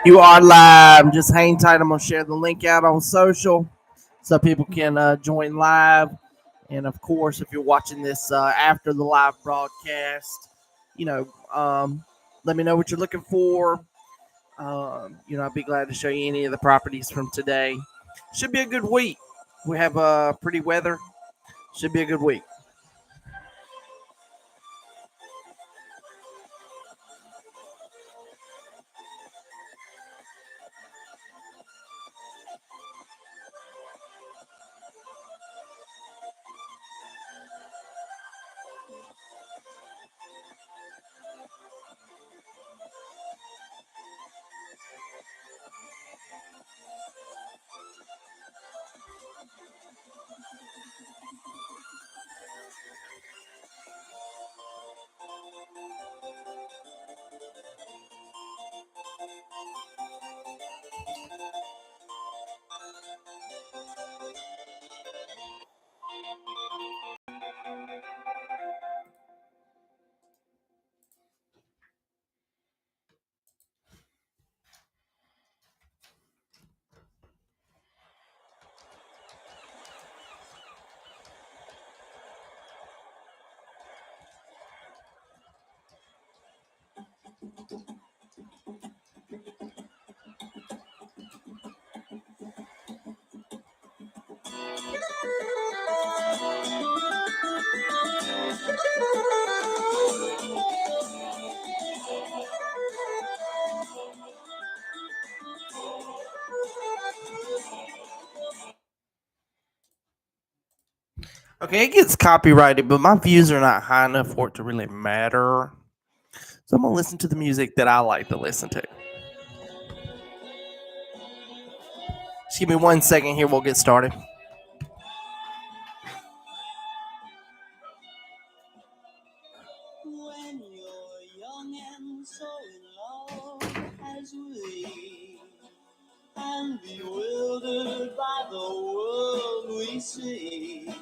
You are live. Just hang tight. I'm going to share the link out on social so people can join live. And of course, if you're watching this after the live broadcast, you know, let me know what you're looking for. I'll be glad to show you any of the properties from today. Should be a good week. We have pretty weather. Should be a good week. Okay, it gets copyrighted, but my views are not high enough for it to really matter. So I'm going to listen to the music that I like to listen to. Just give me 1 second here. We'll get started. When you're young and so in love as we, and bewildered by the world we see,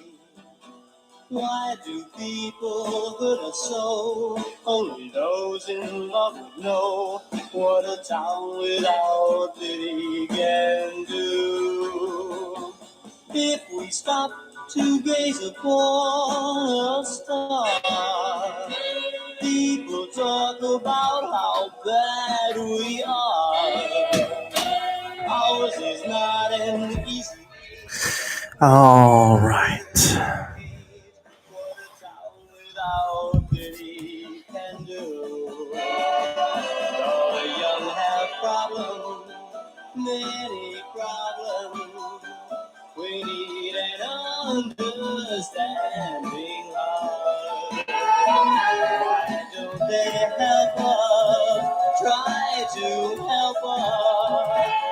why do people hurt us so? Only those in love would know what a town without pity can do. If we stop to gaze upon a star, people talk about how bad we are. Ours is not an easy. All right. What a town without pity can do. The young have problems, many problems. We need an understanding heart. Why don't they help us? Try to help us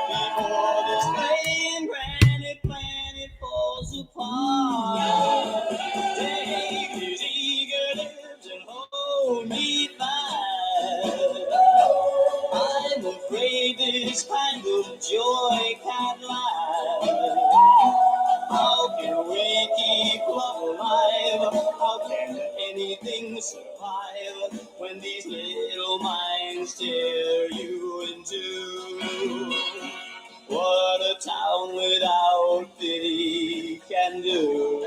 before this great planet falls apart. Take these eager lips and hold me fast. I'm afraid this kind of joy can't last. How can we keep love alive? How can anything survive when these little minds tear you in two? What a town without pity can do.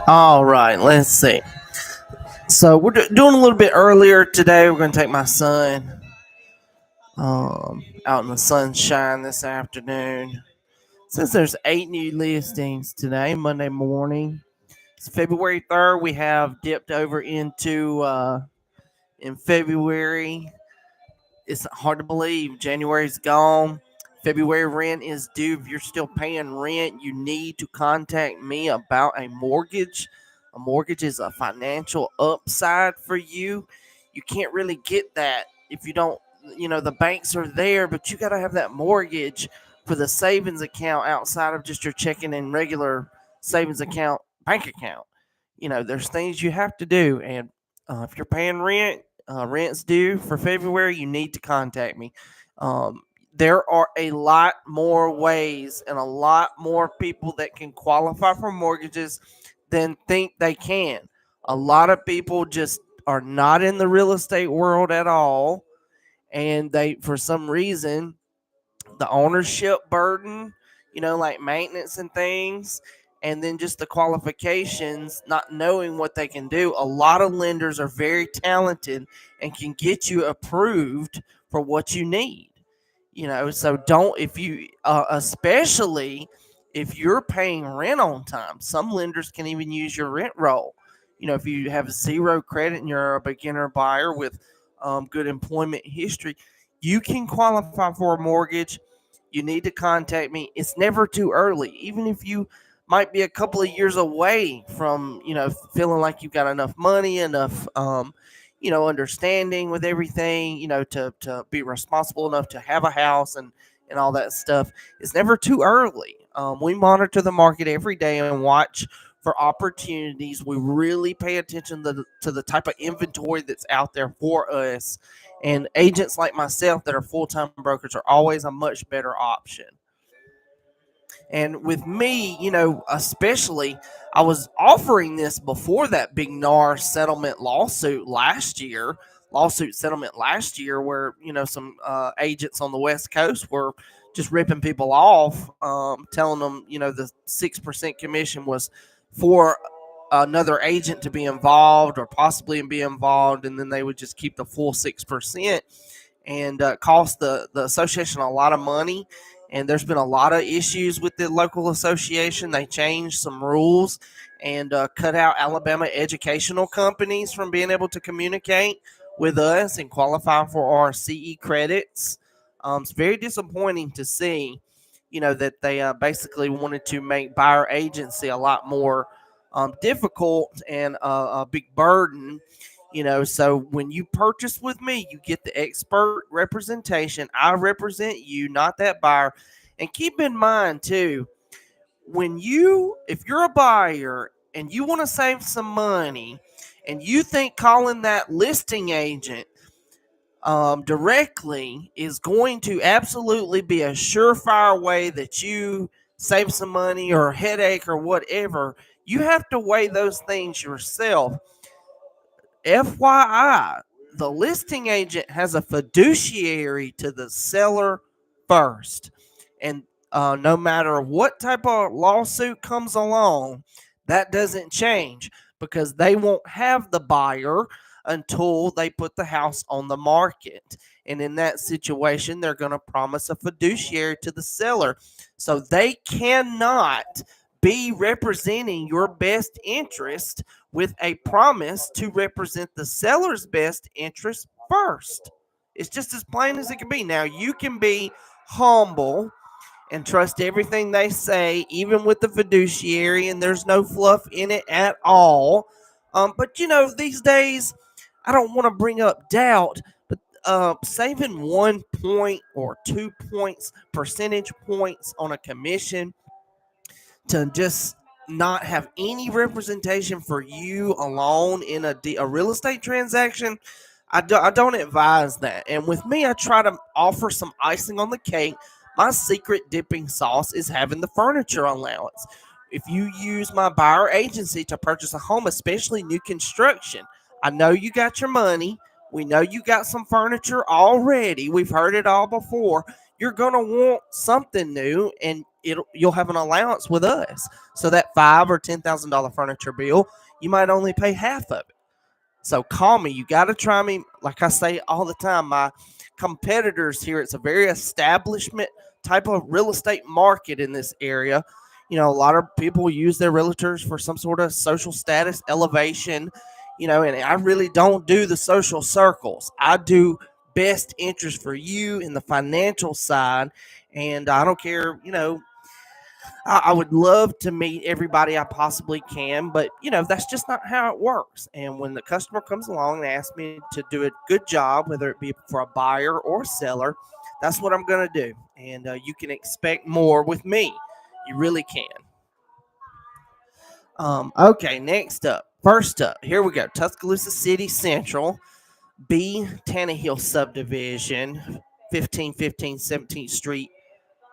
All right, let's see. So we're doing a little bit earlier today. We're going to take my son out in the sunshine this afternoon. Since there's 8 new listings today, Monday morning, it's February 3rd. We have dipped over into in February. It's hard to believe January's gone. February rent is due. If you're still paying rent, you need to contact me about a mortgage. A mortgage is a financial upside for you. You can't really get that if you don't, the banks are there, but you got to have that mortgage for the savings account outside of just your checking and regular savings account, bank account. There's things you have to do. And if you're paying rent, rent's due for February, you need to contact me. Um, there are a lot more ways and a lot more people that can qualify for mortgages than think they can. A lot of people just are not in the real estate world at all, and they, for some reason, the ownership burden, like maintenance and things, and then just the qualifications, not knowing what they can do. A lot of lenders are very talented and can get you approved for what you need. So don't, if you, especially if you're paying rent on time, some lenders can even use your rent roll. If you have zero credit and you're a beginner buyer with good employment history, you can qualify for a mortgage. You need to contact me. It's never too early. Even if you might be a couple of years away from, feeling like you've got enough money, enough, understanding with everything, to be responsible enough to have a house and all that stuff. It's never too early. We monitor the market every day and watch for opportunities. We really pay attention to the type of inventory that's out there for us. And agents like myself that are full-time brokers are always a much better option. And with me, especially, I was offering this before that big NAR lawsuit settlement last year, where, some agents on the West Coast were just ripping people off, telling them, the 6% commission was for another agent to be involved or possibly be involved, and then they would just keep the full 6%, and cost the association a lot of money. And there's been a lot of issues with the local association. They changed some rules and cut out Alabama educational companies from being able to communicate with us and qualify for our CE credits. It's very disappointing to see, that they basically wanted to make buyer agency a lot more difficult and a big burden. So when you purchase with me, you get the expert representation. I represent you, not that buyer. And keep in mind too, if you're a buyer and you want to save some money, and you think calling that listing agent directly is going to absolutely be a surefire way that you save some money or headache or whatever, you have to weigh those things yourself. FYI, the listing agent has a fiduciary to the seller first. And no matter what type of lawsuit comes along, that doesn't change, because they won't have the buyer until they put the house on the market. And in that situation, they're going to promise a fiduciary to the seller. So they cannot be representing your best interest with a promise to represent the seller's best interest first. It's just as plain as it can be. Now, you can be humble and trust everything they say, even with the fiduciary, and there's no fluff in it at all. But, these days, I don't want to bring up doubt, but saving 1 point or 2 points, percentage points on a commission to just not have any representation for you alone in a real estate transaction, I don't advise that. And with me, I try to offer some icing on the cake. My secret dipping sauce is having the furniture allowance. If you use my buyer agency to purchase a home, especially new construction, I know you got your money. We know you got some furniture already. We've heard it all before. You're going to want something new, and you'll have an allowance with us. So that $5,000 or $10,000 furniture bill, you might only pay half of it. So call me. You got to try me. Like I say all the time, my competitors here, it's a very establishment type of real estate market in this area. A lot of people use their realtors for some sort of social status elevation, and I really don't do the social circles. I do best interest for you in the financial side. And I don't care, I would love to meet everybody I possibly can, but that's just not how it works. And when the customer comes along and asks me to do a good job, whether it be for a buyer or seller, that's what I'm going to do. And you can expect more with me. You really can. Okay, first up, here we go. Tuscaloosa City Central, B Tannehill subdivision, 1515 17th Street,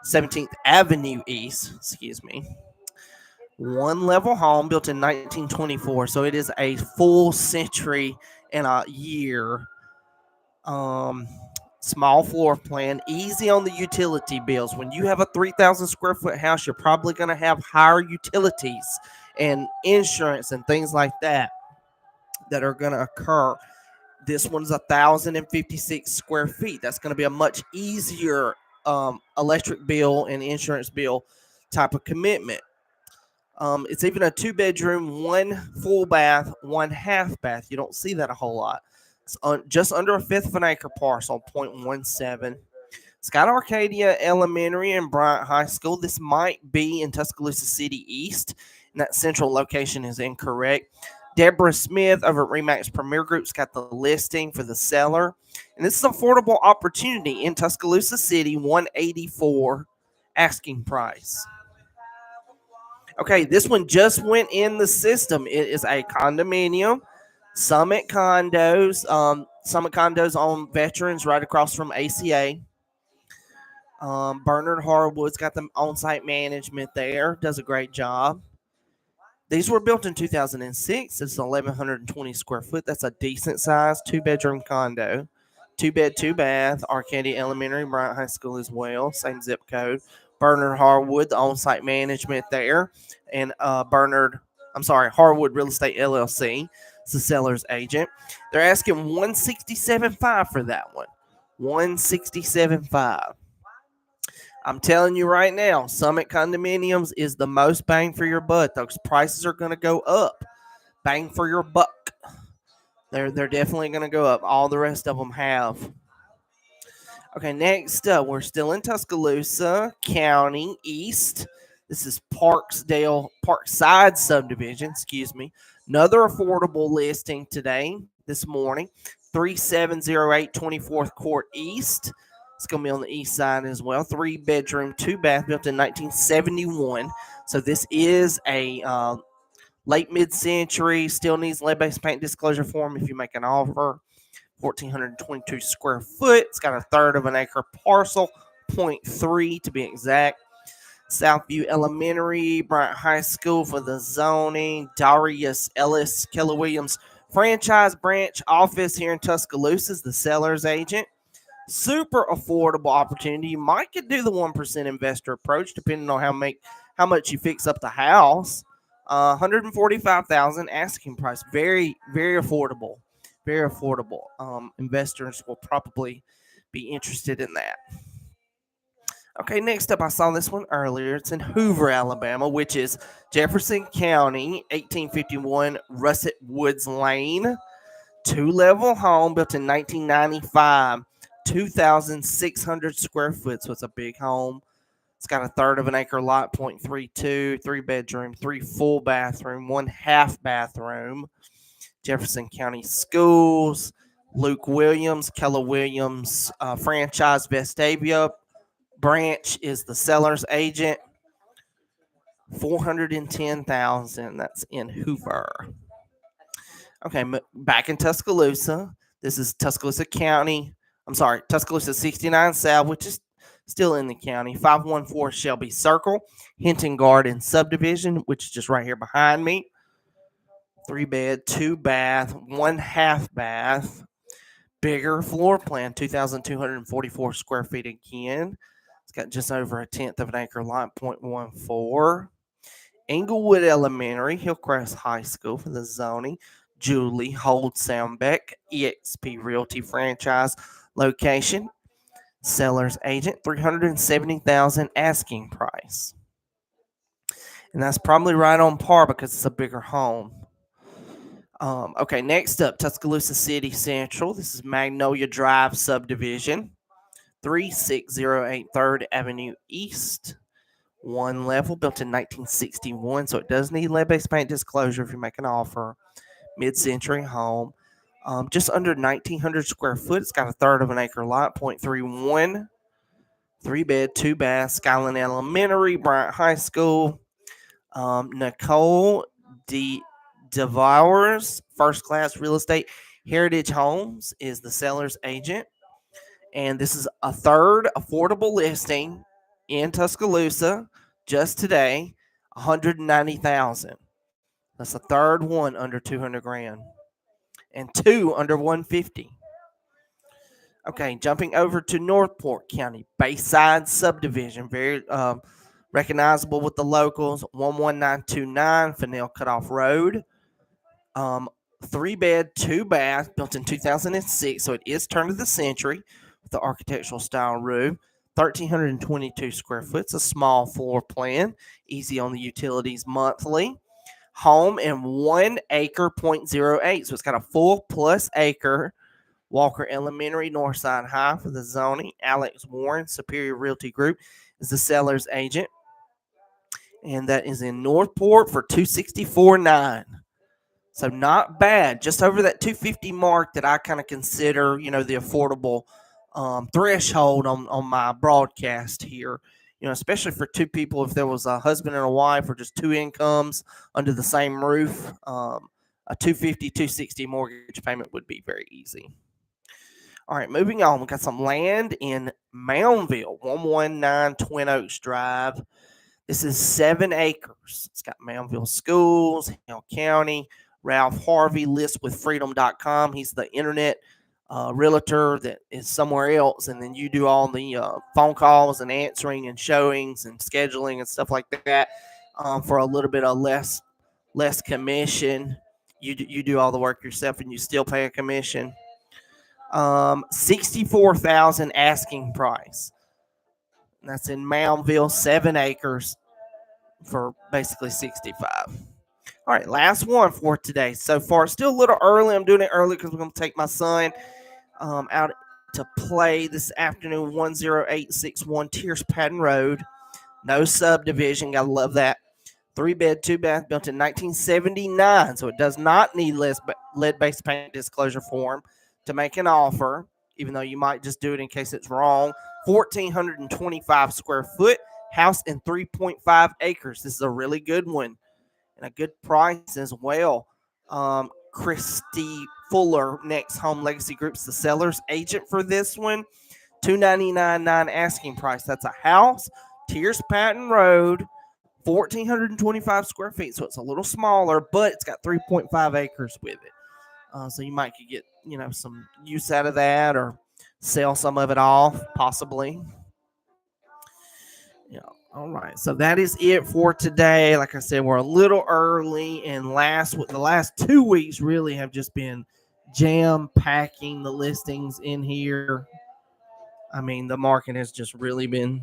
17th Avenue East, excuse me. One level home built in 1924, so it is a full century and a year. Um, Small floor plan, easy on the utility bills. When you have a 3,000 square foot house, you're probably going to have higher utilities and insurance and things like that are going to occur. This one's 1,056 square feet. That's going to be a much easier electric bill and insurance bill type of commitment. It's even a 2-bedroom, 1 full bath, 1 half bath. You don't see that a whole lot. It's just under a fifth of an acre parcel, 0.17. It's got Arcadia Elementary and Bryant High School. This might be in Tuscaloosa City East, and that central location is incorrect. Deborah Smith over at Remax Premier Group's got the listing for the seller. And this is an affordable opportunity in Tuscaloosa City, 184 asking price. Okay, this one just went in the system. It is a condominium, Summit Condos. Summit Condos on Veterans right across from ACA. Bernard Harwood's got the on-site management there. Does a great job. These were built in 2006. It's 1,120 square foot. That's a decent size 2-bedroom condo. 2-bed, 2-bath. Arcadia Elementary, Bryant High School as well. Same zip code. Bernard Harwood, the on-site management there. And Harwood Real Estate LLC. It's the seller's agent. They're asking $167,500 for that one. $167,500. I'm telling you right now, Summit Condominiums is the most bang for your buck. Those prices are going to go up. Bang for your buck. They're definitely going to go up. All the rest of them have. Okay, next up, we're still in Tuscaloosa County East. This is Parkside subdivision, Another affordable listing this morning. 3708 24th Court East. It's going to be on the east side as well. 3-bedroom, 2-bath, built in 1971. So this is a late mid-century. Still needs lead-based paint disclosure form if you make an offer. 1,422 square foot. It's got a third of an acre parcel, 0.3 to be exact. Southview Elementary, Bryant High School for the zoning. Darius Ellis, Keller Williams franchise branch office here in Tuscaloosa is the seller's agent. Super affordable opportunity. You might could do the 1% investor approach depending on how much you fix up the house. $145,000 asking price. Very, very affordable. Very affordable. Investors will probably be interested in that. Okay, next up, I saw this one earlier. It's in Hoover, Alabama, which is Jefferson County, 1851 Russet Woods Lane. 2-level home built in 1995. 2,600 square foot, so it's a big home. It's got a third of an acre lot, 0.32, 3-bedroom, 3 full bathroom, 1 half bathroom. Jefferson County Schools, Luke Williams, Keller Williams franchise Vestavia branch is the seller's agent. $410,000. That's in Hoover. Okay, back in Tuscaloosa. This is Tuscaloosa County. Tuscaloosa 69 South, which is still in the county. 514 Shelby Circle, Hinton Garden subdivision, which is just right here behind me. 3-bed, 2-bath, 1 half-bath. Bigger floor plan, 2,244 square feet again. It's got just over a tenth of an acre lot, 0.14. Englewood Elementary, Hillcrest High School for the zoning. Julie Hold Soundbeck, EXP Realty franchise location. Seller's agent, $370,000 asking price. And that's probably right on par because it's a bigger home. Okay, next up, Tuscaloosa City Central. This is Magnolia Drive subdivision. 3608 3rd Avenue East. 1 level, built in 1961, so it does need lead-based paint disclosure if you make an offer. Mid-century home. Just under 1,900 square foot. It's got a third of an acre lot, 0.31. 3-bed, 2-bath, Skyland Elementary, Bryant High School. Nicole DeVowers, First Class Real Estate Heritage Homes is the seller's agent. And this is a third affordable listing in Tuscaloosa just today, 190,000. That's the third one under 200 grand, and two under 150. Okay, jumping over to Northport County, Bayside subdivision, very recognizable with the locals. 11929 Fennell Cutoff Road. Um, 3-bed, 2-bath, built in 2006, so it is turn of the century with the architectural style room. 1,322 square foot. It's a small floor plan, easy on the utilities monthly. Home and 1 acre, .08. So it's got a full plus acre. Walker Elementary, Northside High for the zoning. Alex Warren, Superior Realty Group, is the seller's agent. And that is in Northport for $264,900. So not bad, just over that 250 mark that I kind of consider, the affordable threshold on my broadcast here. Especially for two people, if there was a husband and a wife or just two incomes under the same roof, a 250, 260 mortgage payment would be very easy. All right, moving on. We got some land in Moundville, 119 Twin Oaks Drive. This is 7 acres. It's got Moundville Schools, Hale County. Ralph Harvey lists with freedom.com. He's the internet realtor that is somewhere else, and then you do all the phone calls and answering and showings and scheduling and stuff like that for a little bit of less commission. You do all the work yourself, and you still pay a commission. 64,000 asking price. That's in Moundville, 7 acres for basically 65. All right, last one for today. So far, it's still a little early. I'm doing it early because we're going to take my son out to play this afternoon. 10861 Perrenoud. No subdivision. Gotta love that. 3-bed, 2-bath, built in 1979. So it does not need lead-based paint disclosure form to make an offer, even though you might just do it in case it's wrong. 1,425 square foot house in 3.5 acres. This is a really good one and a good price as well. Christy Fuller, Next Home Legacy Group's the seller's agent for this one. $299,900 asking price. That's a house, Tiers Patton Road, 1,425 square feet. So it's a little smaller, but it's got 3.5 acres with it. So you might could get, some use out of that or sell some of it off, possibly. Yeah. All right. So that is it for today. Like I said, we're a little early, and the last 2 weeks really have just been jam packing the listings in here. I mean, the market has just really been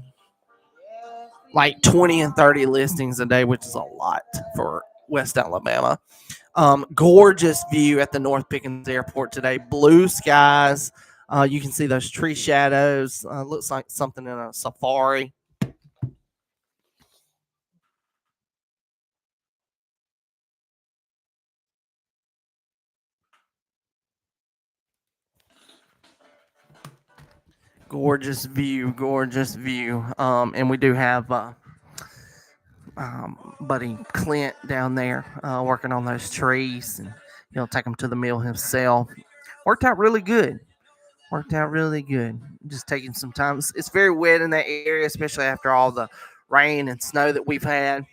like 20 and 30 listings a day, which is a lot for West Alabama. Gorgeous view at the North Pickens Airport today. Blue skies. You can see those tree shadows. Looks like something in a safari. Gorgeous view. And we do have buddy Clint down there working on those trees, and he'll take them to the mill himself. Worked out really good. Just taking some time. It's very wet in that area, especially after all the rain and snow that we've had.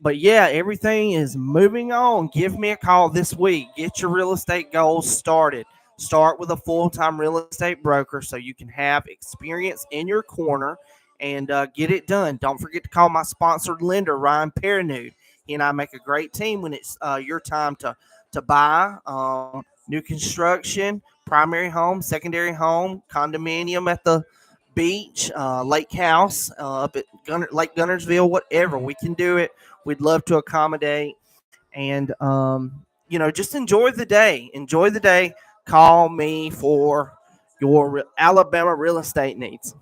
But yeah, everything is moving on. Give me a call this week. Get your real estate goals started. Start with a full-time real estate broker so you can have experience in your corner and get it done. Don't forget to call my sponsored lender, Ryan Perrenoud. He and I make a great team when it's your time to buy new construction, primary home, secondary home, condominium at the beach, lake house up at Lake Gunnersville, whatever. We can do it. We'd love to accommodate. And, just enjoy the day. Call me for your Alabama real estate needs.